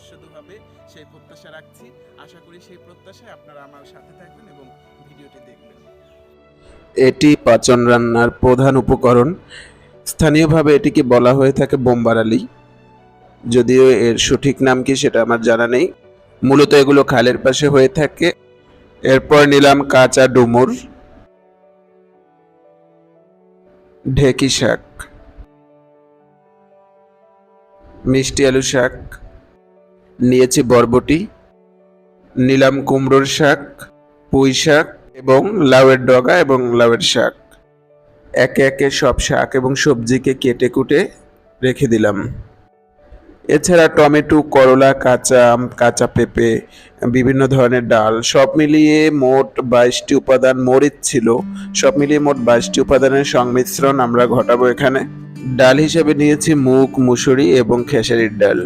সুস্বাদু হবে সেই প্রত্যাশা রাখছি। আশা করি সেই প্রত্যাশায় আপনারা আমার সাথে থাকবেন এবং ভিডিওটি দেখবেন। এটি পাচন রান্নার প্রধান উপকরণ। স্থানীয়ভাবে এটিকে বলা হয়ে থাকে বোম্বারালি, যদিও এর সঠিক নাম কি সেটা আমার জানা নেই। মূলত এগুলো খালের পাশে হয়ে থাকে। এরপর নিলাম কাঁচা ডুমুর, ঢেঁকি শাক, মিষ্টি আলু শাক, নিয়েছি বরবটি, নিলাম কুমড়োর শাক, পুঁই শাক এবং লাউয়ের ডগা এবং লাউয়ের শাক। একে একে সব শাক এবং সবজিকে কেটে কুটে রেখে দিলাম। এছাড়া টমেটো, করলা, কাঁচা আম, কাঁচা পেঁপে, বিভিন্ন ধরনের ডাল, সব মিলিয়ে মোট 22টি উপাদান, মরিচ ছিল, সব মিলিয়ে মোট 22টি উপাদানের সংমিশ্রণ আমরা ঘটাবো এখানে। ডাল হিসেবে নিয়েছি মুগ, মুসুরি এবং খেসারির ডাল।